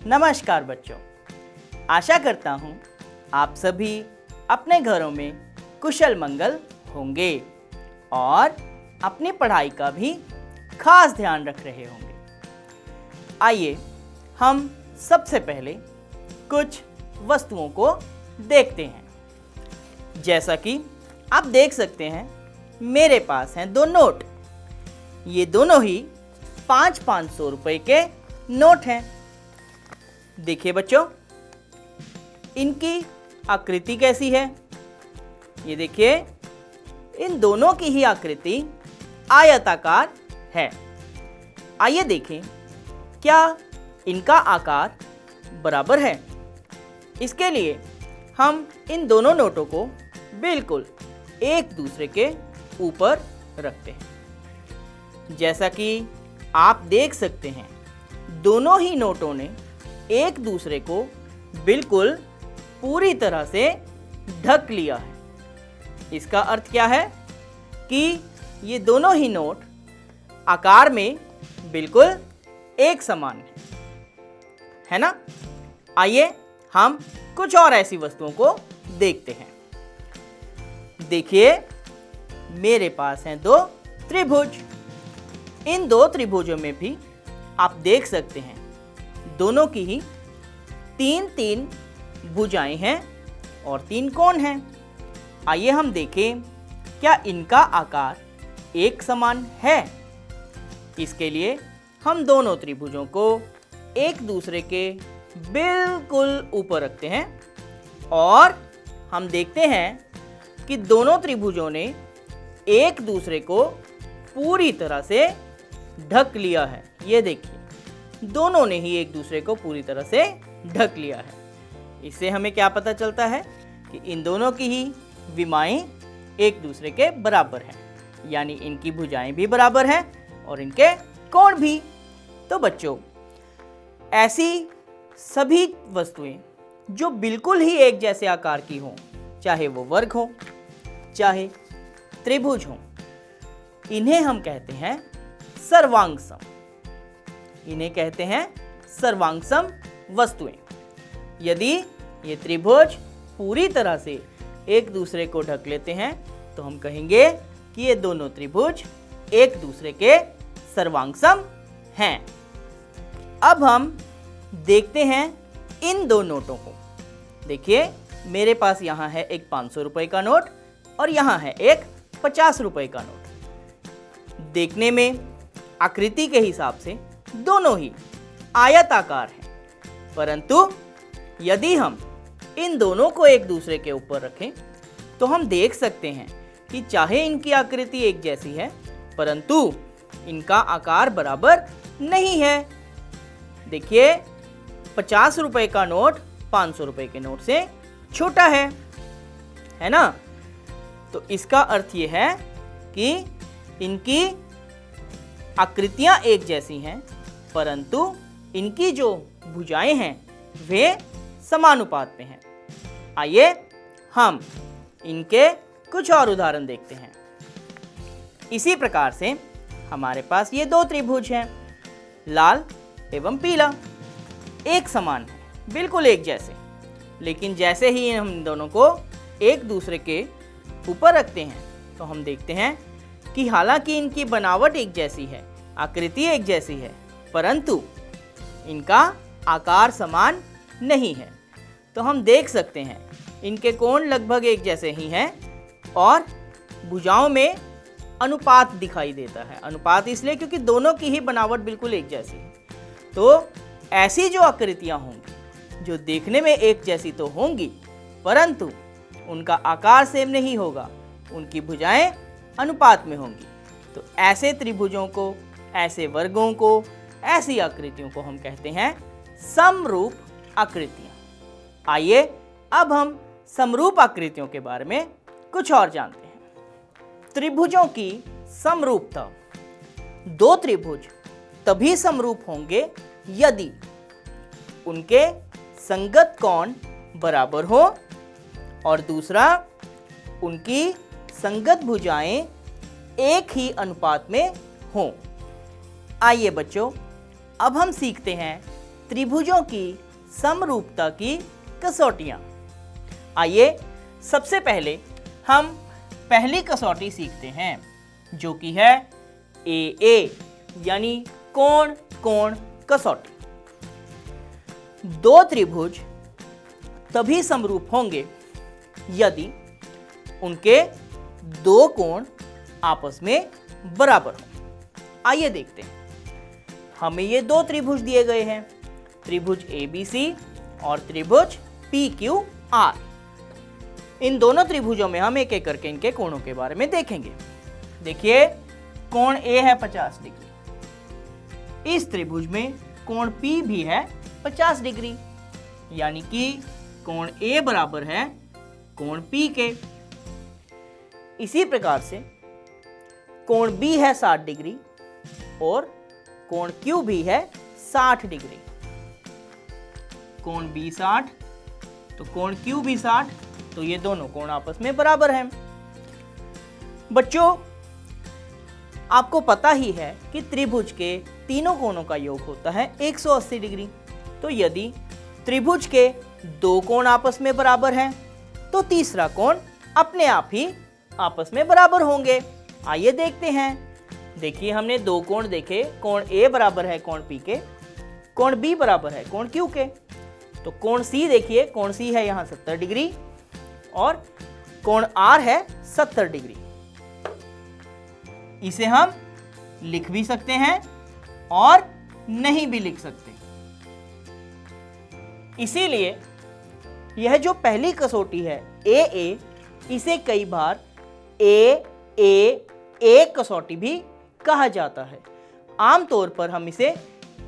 नमस्कार बच्चों, आशा करता हूँ आप सभी अपने घरों में कुशल मंगल होंगे और अपनी पढ़ाई का भी खास ध्यान रख रहे होंगे। आइए हम सबसे पहले कुछ वस्तुओं को देखते हैं। जैसा कि आप देख सकते हैं, मेरे पास हैं दो नोट। ये दोनों ही 500 रुपए के नोट हैं। देखिए बच्चों, इनकी आकृति कैसी है। ये देखिए, इन दोनों की ही आकृति आयताकार है। आइए देखें, क्या इनका आकार बराबर है। इसके लिए हम इन दोनों नोटों को बिल्कुल एक दूसरे के ऊपर रखते हैं। जैसा कि आप देख सकते हैं, दोनों ही नोटों ने एक दूसरे को बिल्कुल पूरी तरह से ढक लिया है। इसका अर्थ क्या है कि ये दोनों ही नोट आकार में बिल्कुल एक समान है ना। आइए हम कुछ और ऐसी वस्तुओं को देखते हैं। देखिए, मेरे पास हैं दो त्रिभुज। इन दो त्रिभुजों में भी आप देख सकते हैं, दोनों की ही 3 भुजाएं हैं और 3 कोण हैं। आइए हम देखें, क्या इनका आकार एक समान है। इसके लिए हम दोनों त्रिभुजों को एक दूसरे के बिल्कुल ऊपर रखते हैं और हम देखते हैं कि दोनों त्रिभुजों ने एक दूसरे को पूरी तरह से ढक लिया है। ये देखिए, दोनों ने ही एक दूसरे को पूरी तरह से ढक लिया है। इससे हमें क्या पता चलता है कि इन दोनों की ही विमाएं एक दूसरे के बराबर हैं, यानी इनकी भुजाएं भी बराबर हैं और इनके कोण भी। तो बच्चों, ऐसी सभी वस्तुएं जो बिल्कुल ही एक जैसे आकार की हों, चाहे वो वर्ग हो चाहे त्रिभुज हो, इन्हें हम कहते हैं सर्वांग सम। इन्हें कहते हैं सर्वांग सम वस्तुएं। यदि ये त्रिभुज पूरी तरह से एक दूसरे को ढक लेते हैं तो हम कहेंगे कि ये दोनों त्रिभुज एक दूसरे के सर्वांग सम हैं। अब हम देखते हैं इन दो नोटों को। देखिए, मेरे पास यहाँ है एक 500 रुपए का नोट और यहाँ है एक 50 रुपए का नोट। देखने में आकृति के हिसाब से दोनों ही आयताकार हैं, परंतु यदि हम इन दोनों को एक दूसरे के ऊपर रखें तो हम देख सकते हैं कि चाहे इनकी आकृति एक जैसी है, परंतु इनका आकार बराबर नहीं है। देखिए, 50 रुपए का नोट 500 रुपए के नोट से छोटा है ना। तो इसका अर्थ यह है कि इनकी आकृतियां एक जैसी हैं, परंतु इनकी जो भुजाएं हैं वे समानुपात में हैं। आइए हम इनके कुछ और उदाहरण देखते हैं। इसी प्रकार से हमारे पास ये दो त्रिभुज हैं, लाल एवं पीला, एक समान है, बिल्कुल एक जैसे। लेकिन जैसे ही हम इन दोनों को एक दूसरे के ऊपर रखते हैं तो हम देखते हैं कि हालांकि इनकी बनावट एक जैसी है, आकृति एक जैसी है, परंतु इनका आकार समान नहीं है। तो हम देख सकते हैं इनके कोण लगभग एक जैसे ही हैं और भुजाओं में अनुपात दिखाई देता है। अनुपात इसलिए क्योंकि दोनों की ही बनावट बिल्कुल एक जैसी है। तो ऐसी जो आकृतियां होंगी, जो देखने में एक जैसी तो होंगी, परंतु उनका आकार सेम नहीं होगा, उनकी भुजाएं अनुपात में होंगी। तो ऐसे त्रिभुजों को, ऐसे वर्गों को, ऐसी आकृतियों को हम कहते हैं समरूप आकृतियां। आइए अब हम समरूप आकृतियों के बारे में कुछ और जानते हैं। त्रिभुजों की समरूपता। दो त्रिभुज तभी समरूप होंगे यदि उनके संगत कोण बराबर हो और दूसरा, उनकी संगत भुजाएं एक ही अनुपात में हों। आइए बच्चों, अब हम सीखते हैं त्रिभुजों की समरूपता की कसौटियां। आइए सबसे पहले हम पहली कसौटी सीखते हैं, जो कि है ए यानी कोण कोण कसौटी। दो त्रिभुज तभी समरूप होंगे यदि उनके दो कोण आपस में बराबर हो। आइए देखते हैं, हमें ये दो त्रिभुज दिए गए हैं, त्रिभुज ABC और त्रिभुज PQR। इन दोनों त्रिभुजों में हम एक एक करके इनके कोणों के बारे में देखेंगे। देखिए, कोण A है 50 डिग्री, इस त्रिभुज में कोण P भी है 50 डिग्री, यानी कि कोण A बराबर है कोण P के। इसी प्रकार से कोण B है 60 डिग्री और कोण Q भी है 60 डिग्री। कोण B 60 तो कोण Q भी 60, तो ये दोनों कोण आपस में बराबर हैं। बच्चों, आपको पता ही है कि त्रिभुज के तीनों कोणों का योग होता है 180 डिग्री। तो यदि त्रिभुज के दो कोण आपस में बराबर हैं तो तीसरा कोण अपने आप ही आपस में बराबर होंगे। आइए देखते हैं। देखिए, हमने दो कोण देखे, कोण A बराबर है कोण P के, कोण B बराबर है कोण Q के। तो कोण C देखिए, कोण C है यहाँ 70 डिग्री और कोण R है 70 डिग्री। इसे हम लिख भी सकते हैं और नहीं भी लिख सकते। इसीलिए यह जो पहली कसौटी है AA, इसे कई बार A कसौटी भी कहा जाता है। आमतौर पर हम इसे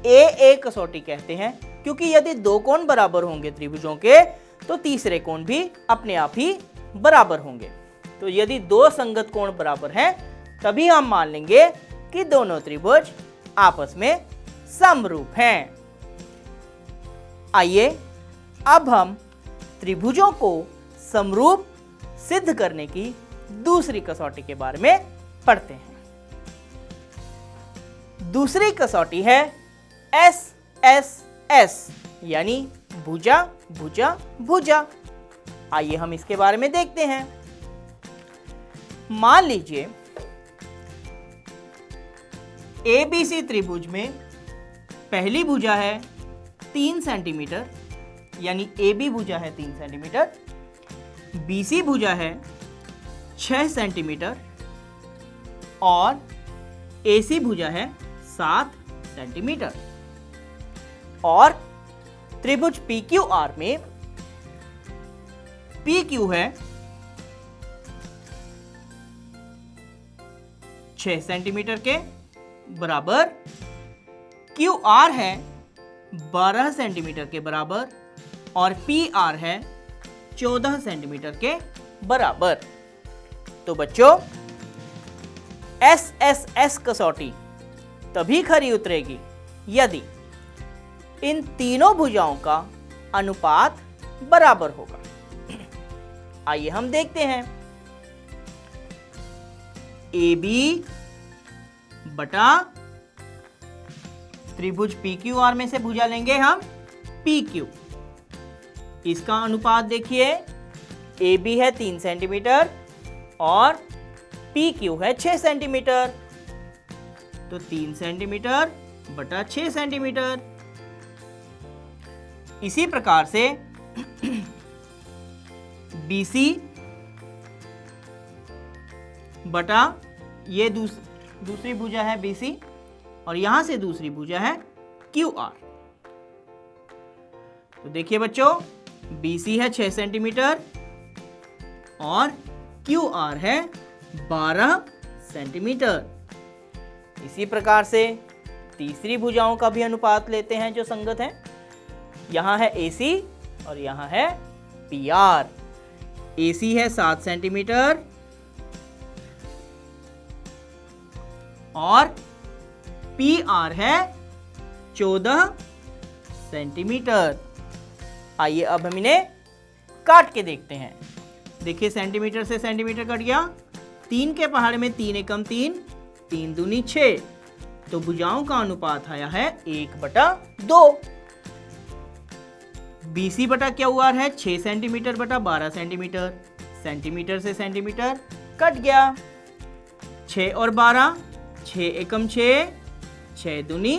AA कसौटी कहते हैं, क्योंकि यदि दो कोण बराबर होंगे त्रिभुजों के तो तीसरे कोण भी अपने आप ही बराबर होंगे। तो यदि दो संगत कोण बराबर हैं तभी हम मान लेंगे कि दोनों त्रिभुज आपस में समरूप हैं। आइए अब हम त्रिभुजों को समरूप सिद्ध करने की दूसरी कसौटी के बारे में पढ़ते हैं। दूसरी कसौटी है SSS यानी भुजा भुजा भुजा। आइए हम इसके बारे में देखते हैं। मान लीजिए ABC त्रिभुज में पहली भुजा है 3 सेंटीमीटर, यानी AB भुजा है 3 सेंटीमीटर, BC भुजा है 6 सेंटीमीटर और AC भुजा है 7 सेंटीमीटर। और त्रिभुज PQR में PQ है 6 सेंटीमीटर के बराबर, QR है 12 सेंटीमीटर के बराबर और PR है 14 सेंटीमीटर के बराबर। तो बच्चों, SSS कसौटी तभी खरी उतरेगी यदि इन तीनों भुजाओं का अनुपात बराबर होगा। आइए हम देखते हैं। AB बटा त्रिभुज PQR में से भुजा लेंगे हम PQ। इसका अनुपात देखिए, AB है 3 सेंटीमीटर और PQ है 6 सेंटीमीटर, तो 3 सेंटीमीटर बटा 6 सेंटीमीटर। इसी प्रकार से BC बटा ये दूसरी भुजा है BC और यहां से दूसरी भुजा है QR। तो देखिए बच्चों, BC है 6 सेंटीमीटर और QR है 12 सेंटीमीटर। इसी प्रकार से तीसरी भुजाओं का भी अनुपात लेते हैं जो संगत हैं। यहाँ है AC और यहाँ है PR। AC है 7 सेंटीमीटर और PR है 14 सेंटीमीटर। आइए अब हम इन्हें काट के देखते हैं। देखिए, सेंटीमीटर से सेंटीमीटर कट गया, 3 के पहाड़े में 3 एकम 3, 3 दूनी 6, तो भुजाओं का अनुपात आया है 1/2। BC बटा QR है 6 सेंटीमीटर बटा 12 सेंटीमीटर। सेंटीमीटर से सेंटीमीटर कट गया। 6 और 12, 6 एकम 6, 6 दूनी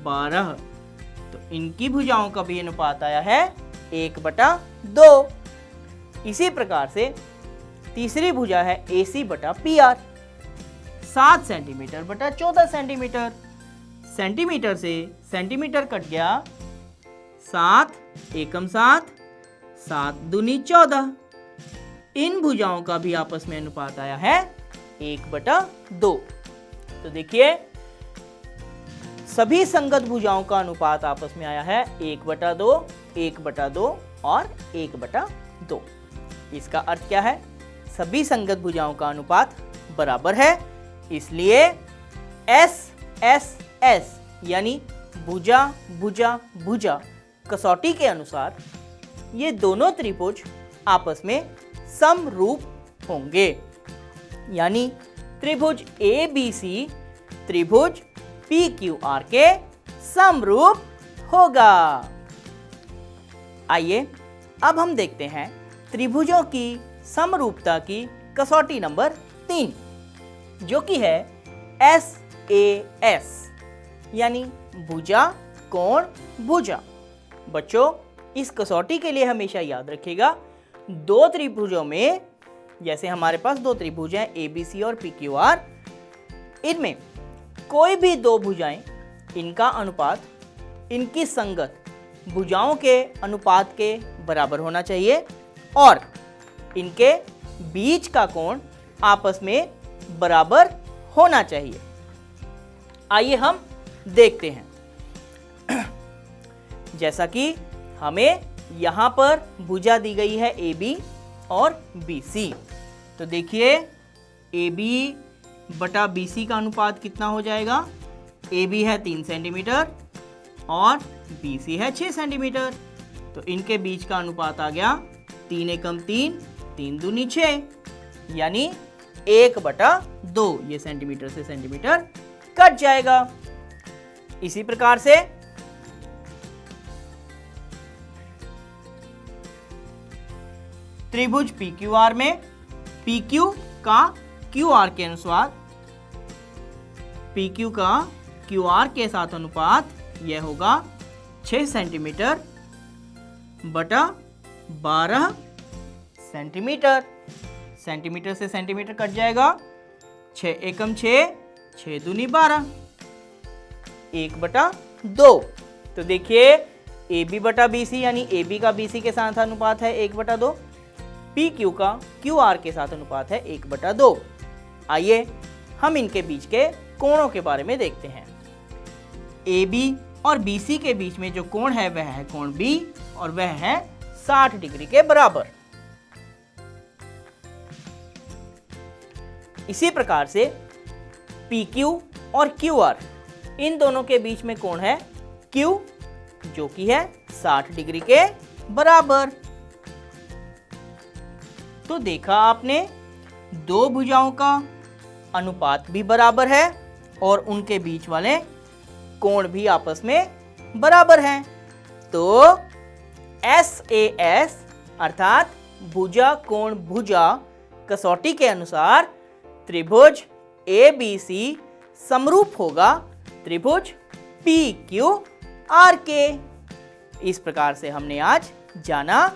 12। तो इनकी भुजाओं का भी अनुपात आया है 1/2। इसी प्रकार से तीसरी भुजा है AC बटा PR, 7 सेंटीमीटर बटा 14 सेंटीमीटर। सेंटीमीटर से सेंटीमीटर कट गया। 7 एकम 7, 7 दूनी 14। इन भुजाओं का भी आपस में अनुपात आया है 1/2। तो देखिए सभी संगत भुजाओं का अनुपात आपस में आया है 1/2, 1/2 और 1/2। इसका अर्थ क्या है? सभी संगत भुजाओं का अनुपात बराबर है, इसलिए SSS यानी भुजा भुजा भुजा कसौटी के अनुसार ये दोनों त्रिभुज आपस में समरूप होंगे। यानी त्रिभुज ABC त्रिभुज PQR के समरूप होगा। आइए अब हम देखते हैं त्रिभुजों की समरूपता की कसौटी नंबर 3, जो कि है SAS यानी भुजा कोण भुजा। बच्चों इस कसौटी के लिए हमेशा याद रखिएगा, दो त्रिभुजों में, जैसे हमारे पास दो त्रिभुज हैं ABC और PQR, इनमें कोई भी दो भुजाएं, इनका अनुपात इनकी संगत भुजाओं के अनुपात के बराबर होना चाहिए और इनके बीच का कोण आपस में बराबर होना चाहिए। आइए हम देखते हैं। जैसा कि हमें यहाँ पर भुजा दी गई है AB और BC, तो देखिए AB बटा BC का अनुपात कितना हो जाएगा? AB है 3 सेंटीमीटर और BC है 6 सेंटीमीटर, तो इनके बीच का अनुपात आ गया 3 एकम 3, 3 दूनी 6, यानी 1/2। ये सेंटीमीटर से सेंटीमीटर कट जाएगा। इसी प्रकार से त्रिभुज PQR में PQ का QR के अनुसार, PQ का QR के साथ अनुपात यह होगा 6 सेंटीमीटर बटा 12 सेंटीमीटर। सेंटीमीटर से सेंटीमीटर कट जाएगा। 6 एकम 6, 6 दूनी 12, 1/2। तो देखिए AB बटा BC यानी AB का BC के साथ अनुपात है 1/2, PQ का QR के साथ अनुपात है 1/2। आइए हम इनके बीच के कोणों के बारे में देखते हैं। AB और BC के बीच में जो कोण है वह है कोण B और वह है 60 डिग्री के बराबर। इसी प्रकार से PQ और QR, इन दोनों के बीच में कोण है Q, जो कि है 60 डिग्री के बराबर। तो देखा आपने, दो भुजाओं का अनुपात भी बराबर है और उनके बीच वाले कोण भी आपस में बराबर हैं। तो SAS अर्थात भुजा कोण भुजा कसौटी के अनुसार त्रिभुज ABC समरूप होगा त्रिभुज PQR के। इस प्रकार से हमने आज जाना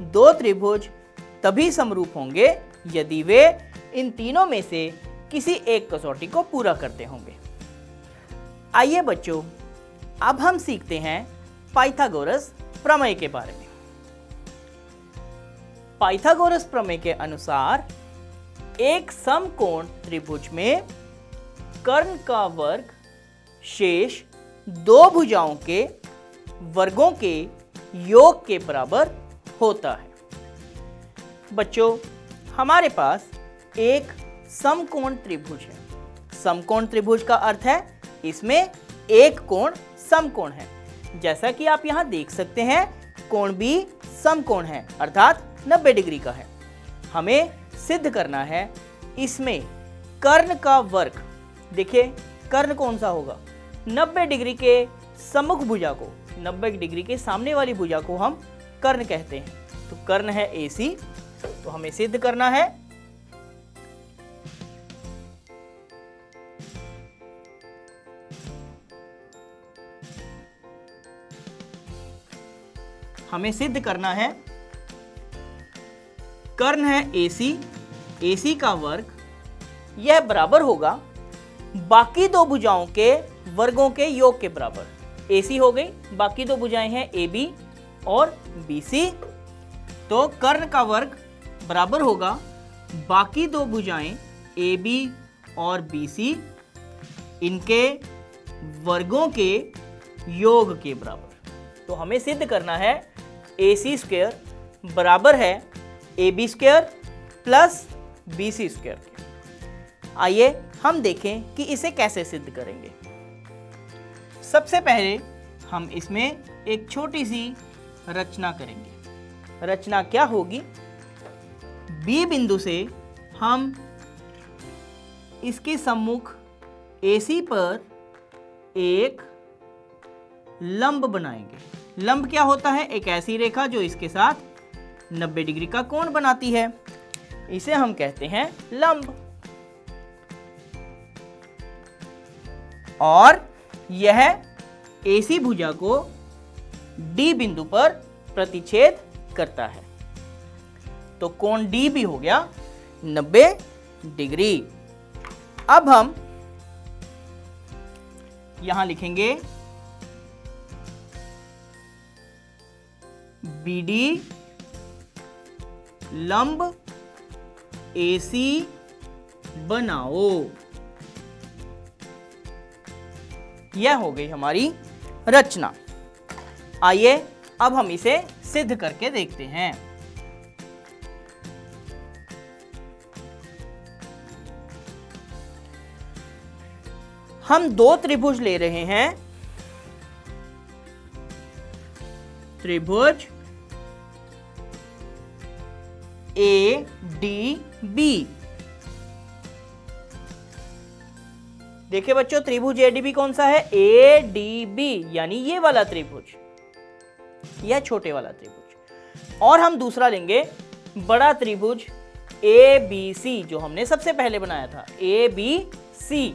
दो त्रिभुज तभी समरूप होंगे यदि वे इन तीनों में से किसी एक कसौटी को पूरा करते होंगे। आइए बच्चों, अब हम सीखते हैं पाइथागोरस प्रमेय के बारे में। पाइथागोरस प्रमेय के अनुसार एक समकोण त्रिभुज में कर्ण का वर्ग शेष दो भुजाओं के वर्गों के योग के बराबर होता है। बच्चों, हमारे पास एक समकोण त्रिभुज है। समकोण त्रिभुज का अर्थ है इसमें एक कोण समकोण है। जैसा कि आप यहां देख सकते हैं, कोण भी समकोण है अर्थात 90 डिग्री का है। हमें सिद्ध करना है इसमें कर्ण का वर्ग। देखिए कर्ण कौन सा होगा? 90 डिग्री के सम्मुख भुजा को, 90 डिग्री के सामने वाली भुजा को हम कर्ण कहते हैं। तो कर्ण है AC, तो हमें सिद्ध करना है कर्ण है AC का वर्ग यह बराबर होगा बाकी दो भुजाओं के वर्गों के योग के बराबर। AC हो गई, बाकी दो भुजाएं हैं AB और BC, तो कर्ण का वर्ग बराबर होगा बाकी दो भुजाएं AB और BC इनके वर्गों के योग के बराबर। तो हमें सिद्ध करना है AC स्क्वायर बराबर है AB square plus BC square के। आइए हम देखें कि इसे कैसे सिद्ध करेंगे। सबसे पहले हम इसमें एक छोटी सी रचना करेंगे। रचना क्या होगी? B बिंदु से हम इसके सम्मुख AC पर एक लंब बनाएंगे। लंब क्या होता है? एक ऐसी रेखा जो इसके साथ 90 डिग्री का कोण बनाती है, इसे हम कहते हैं लंब। और यह AC भुजा को D बिंदु पर प्रतिच्छेद करता है, तो कोण D भी हो गया 90 डिग्री। अब हम यहां लिखेंगे BD लंब AC बनाओ। यह हो गई हमारी रचना। आइए अब हम इसे सिद्ध करके देखते हैं। हम दो त्रिभुज ले रहे हैं, त्रिभुज ADB। देखिए बच्चों, त्रिभुज ADB कौन सा है? ADB यानी ये वाला त्रिभुज, यह छोटे वाला त्रिभुज। और हम दूसरा लेंगे बड़ा त्रिभुज ABC जो हमने सबसे पहले बनाया था, ABC।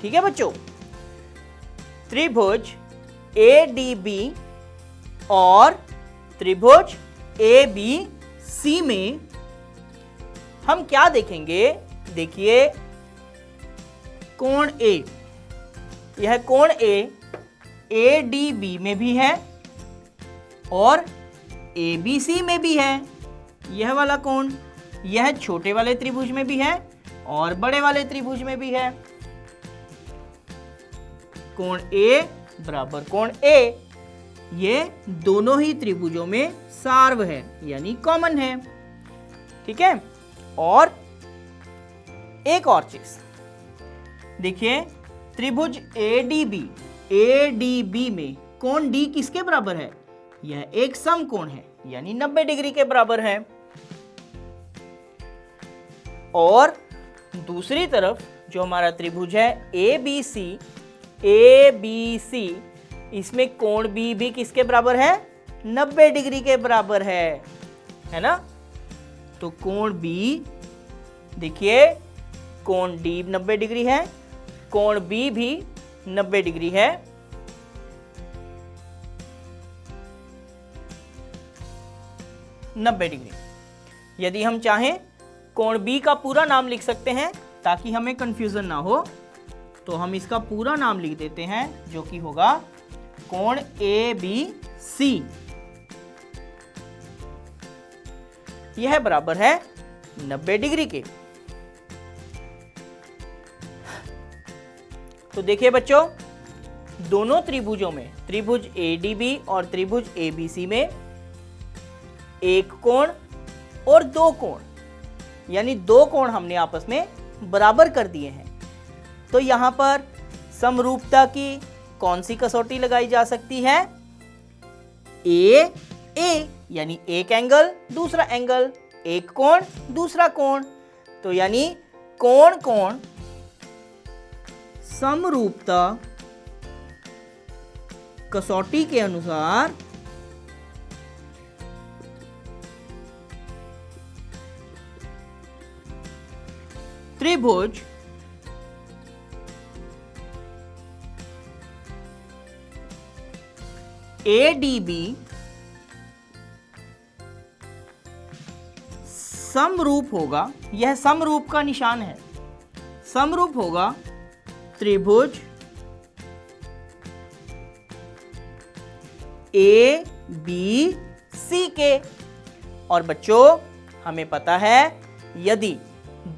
ठीक है बच्चों, त्रिभुज ADB और त्रिभुज ABC में हम क्या देखेंगे? देखिए कोण A, यह कोण A ADB में भी है और ABC में भी है। यह वाला कोण, यह छोटे वाले त्रिभुज में भी है और बड़े वाले त्रिभुज में भी है। कोण A बराबर कोण A, ये दोनों ही त्रिभुजों में सार्व है यानी कॉमन है। ठीक है, और एक और चीज देखिए, त्रिभुज ADB में कोण D किसके बराबर है? यह एक समकोण है यानी 90 डिग्री के बराबर है। और दूसरी तरफ जो हमारा त्रिभुज है ABC, इसमें कोण B भी किसके बराबर है? 90 डिग्री के बराबर है ना? तो कोण B, देखिए कोण D 90 डिग्री है, कोण B भी 90 डिग्री है। यदि हम चाहें कोण B का पूरा नाम लिख सकते हैं ताकि हमें कंफ्यूजन ना हो, तो हम इसका पूरा नाम लिख देते हैं जो कि होगा कोण ABC। यह बराबर है 90 डिग्री के। तो देखिए बच्चों, दोनों त्रिभुजों में, त्रिभुज ADB और त्रिभुज ABC में एक कोण और दो कोण, यानी दो कोण हमने आपस में बराबर कर दिए हैं। तो यहां पर समरूपता की कौन सी कसौटी लगाई जा सकती है? A यानी एक एंगल दूसरा एंगल, एक कोण दूसरा कोण। तो यानी कोण कोण समरूपता कसौटी के अनुसार त्रिभुज ADB समरूप होगा, यह समरूप का निशान है, समरूप होगा त्रिभुज ABC के। और बच्चों हमें पता है यदि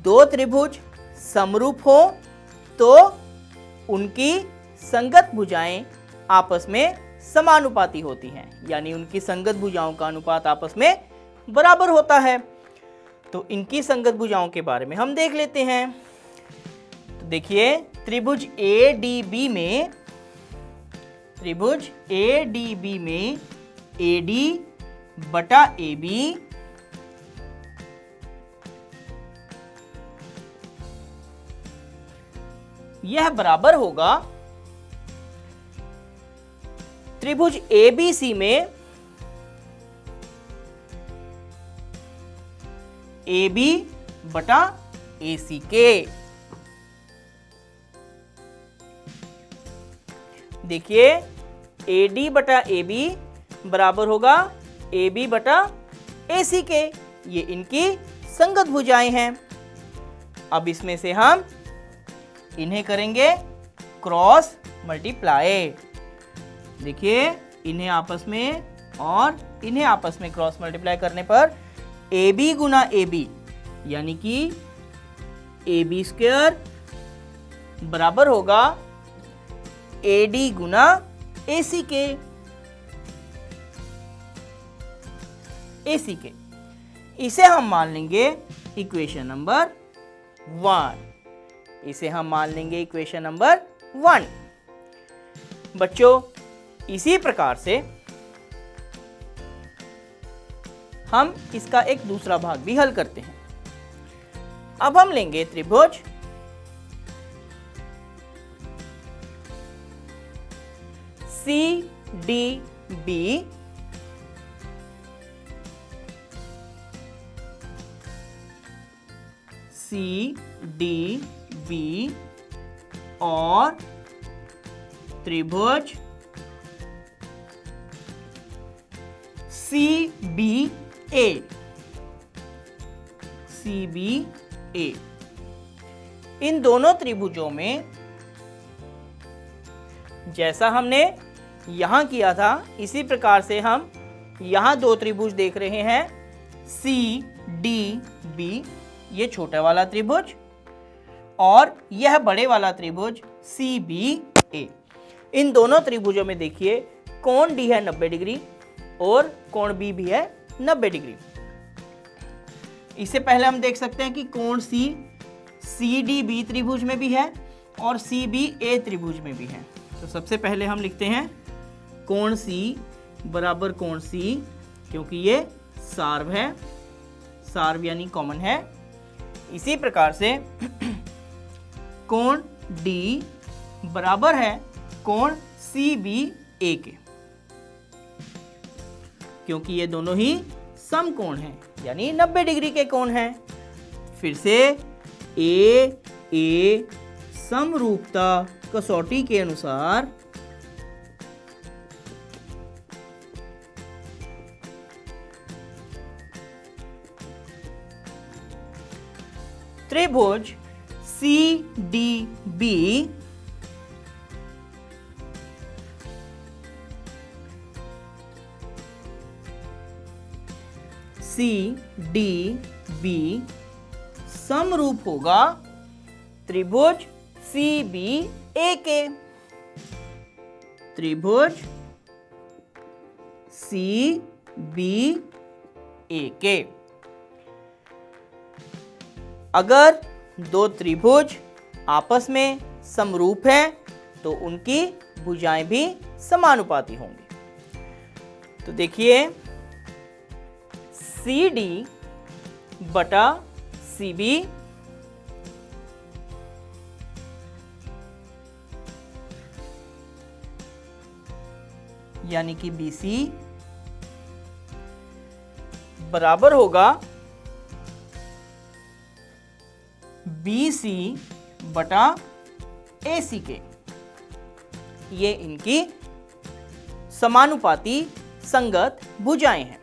दो त्रिभुज समरूप हो तो उनकी संगत भुजाएं आपस में समानुपाती होती हैं, यानी उनकी संगत भुजाओं का अनुपात आपस में बराबर होता है। तो इनकी संगत भुजाओं के बारे में हम देख लेते हैं। तो देखिए त्रिभुज ADB में AD बटा AB यह बराबर होगा त्रिभुज ABC में AB बटा AC के। देखिए AD बटा AB बराबर होगा AB बटा AC के, ये इनकी संगत भुजाएं हैं। अब इसमें से हम इन्हें करेंगे क्रॉस मल्टीप्लाई। देखिए इन्हें आपस में और इन्हें आपस में क्रॉस मल्टीप्लाई करने पर AB गुना AB यानी कि AB स्क्वायर बराबर होगा AD गुना AC के। AC के इसे हम मान लेंगे इक्वेशन नंबर 1। इसे हम मान लेंगे इक्वेशन नंबर 1। बच्चों इसी प्रकार से हम इसका एक दूसरा भाग भी हल करते हैं। अब हम लेंगे त्रिभुज CDB और त्रिभुज CBA। इन दोनों त्रिभुजों में जैसा हमने यहां किया था इसी प्रकार से हम यहां दो त्रिभुज देख रहे हैं CDB, ये छोटा वाला त्रिभुज और यह बड़े वाला त्रिभुज CBA। इन दोनों त्रिभुजों में देखिए कोण D है 90 डिग्री और कोण B भी है 90 डिग्री। इससे पहले हम देख सकते हैं कि कोण C CDB त्रिभुज में भी है और CBA त्रिभुज में भी है। तो सबसे पहले हम लिखते हैं कोण C बराबर कोण C, क्योंकि ये सार्व है, सार्व यानी कॉमन है। इसी प्रकार से कोण D बराबर है कोण CBA के, क्योंकि ये दोनों ही समकोण हैं यानी 90 डिग्री के कोण हैं। फिर से A समरूपता कसौटी के अनुसार त्रिभुज CDB समरूप होगा त्रिभुज CBA के। त्रिभुज CBA के अगर दो त्रिभुज आपस में समरूप हैं तो उनकी भुजाएं भी समानुपाती होंगी। तो देखिए CD बटा CB यानी कि BC बराबर होगा BC BC बटा AC के। ये इनकी समानुपाती संगत भुजाएं हैं।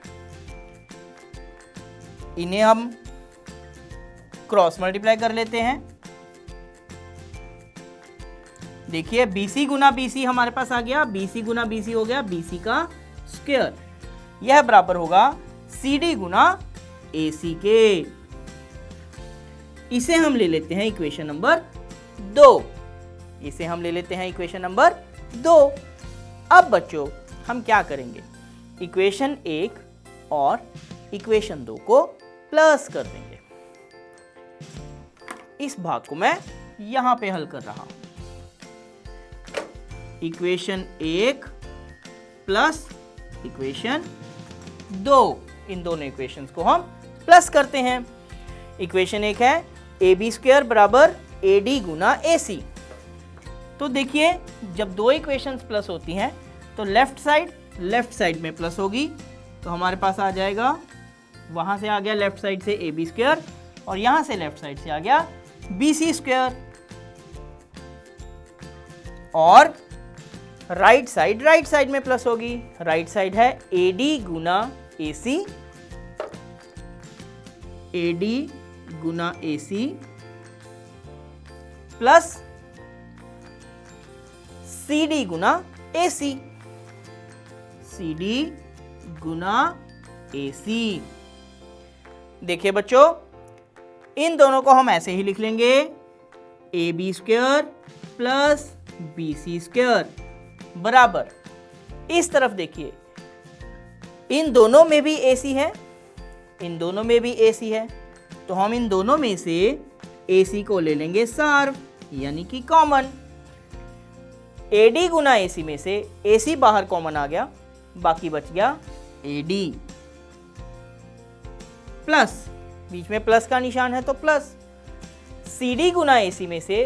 इन्हें हम क्रॉस मल्टीप्लाई कर लेते हैं। देखिए BC गुना BC हमारे पास आ गया, BC गुना BC हो गया BC का स्क्वायर। यह बराबर होगा CD गुना AC के। इसे हम ले लेते हैं इक्वेशन नंबर 2। इसे हम ले लेते हैं इक्वेशन नंबर 2। अब बच्चों हम क्या करेंगे, इक्वेशन 1 और इक्वेशन 2 को प्लस कर देंगे। इस भाग को मैं यहां पे हल कर रहा हूं। इक्वेशन 1 प्लस इक्वेशन 2, इन दोनों इक्वेशंस को हम प्लस करते हैं। इक्वेशन 1 है AB स्क्वायर बराबर AD गुना AC। तो देखिए जब दो इक्वेशंस प्लस होती हैं तो लेफ्ट साइड में प्लस होगी, तो हमारे पास आ जाएगा, वहां से आ गया लेफ्ट साइड से AB स्क्वायर और यहां से लेफ्ट साइड से आ गया BC स्क्वायर। और राइट साइड में प्लस होगी, राइट साइड है AD गुना AC, AD गुना AC प्लस CD गुना AC, CD गुना AC। देखिए बच्चों इन दोनों को हम ऐसे ही लिख लेंगे, AB square plus BC square बराबर, इस तरफ देखिए इन दोनों में भी AC है, इन दोनों में भी AC है, तो हम इन दोनों में से AC को ले लेंगे सार्व यानी कि कॉमन। AD गुना AC में से AC बाहर कॉमन आ गया, बाकी बच गया AD प्लस, बीच में प्लस का निशान है तो प्लस CD गुना AC में से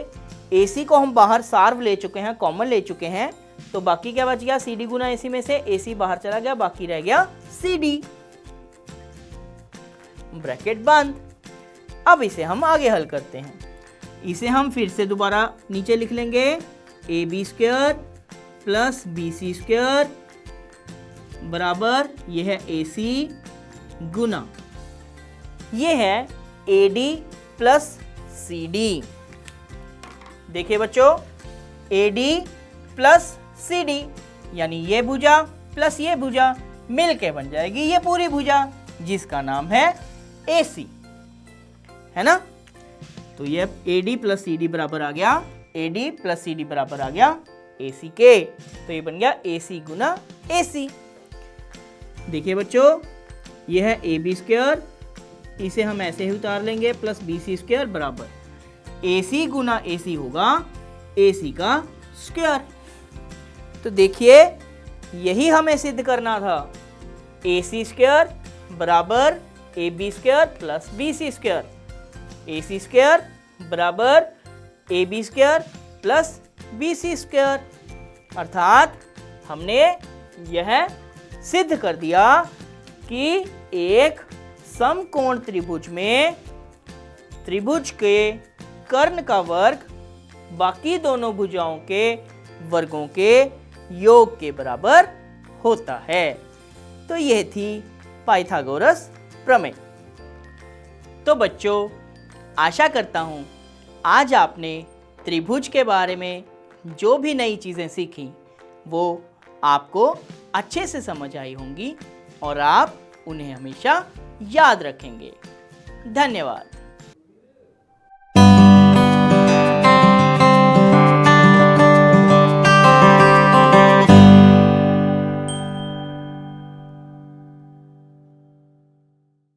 AC को हम बाहर सार्व ले चुके हैं, कॉमन ले चुके हैं, तो बाकी क्या बच गया, CD गुना AC में से AC बाहर चला गया, बाकी रह गया CD, ब्रैकेट बंद। अब इसे हम आगे हल करते हैं। इसे हम फिर से दोबारा नीचे लिख लेंगे, AB square plus BC square बराबर, यह है AC गुना, ये है AD प्लस CD। देखिए बच्चों AD प्लस CD यानी ये भुजा प्लस ये भुजा मिलके बन जाएगी ये पूरी भुजा, जिसका नाम है AC, है ना। तो ये AD प्लस CD बराबर आ गया, AD प्लस CD बराबर आ गया AC के, तो ये बन गया AC गुना AC। देखिए बच्चों ये है AB स्क्वायर, इसे हम ऐसे ही उतार लेंगे, प्लस BC स्क्वायर बराबर AC गुना AC होगा AC का स्क्वायर। तो देखिए यही हमें सिद्ध करना था, AC स्क्वायर बराबर AB square plus BC square, AC square बराबर AB square plus BC square, अर्थात हमने यह सिद्ध कर दिया कि एक समकोण त्रिभुज में त्रिभुज के कर्ण का वर्ग बाकी दोनों भुजाओं के वर्गों के योग के बराबर होता है। तो यह थी पाइथागोरस प्रमेय। तो बच्चों आशा करता हूं आज आपने त्रिभुज के बारे में जो भी नई चीज़ें सीखी वो आपको अच्छे से समझ आई होंगी और आप उन्हें हमेशा याद रखेंगे। धन्यवाद।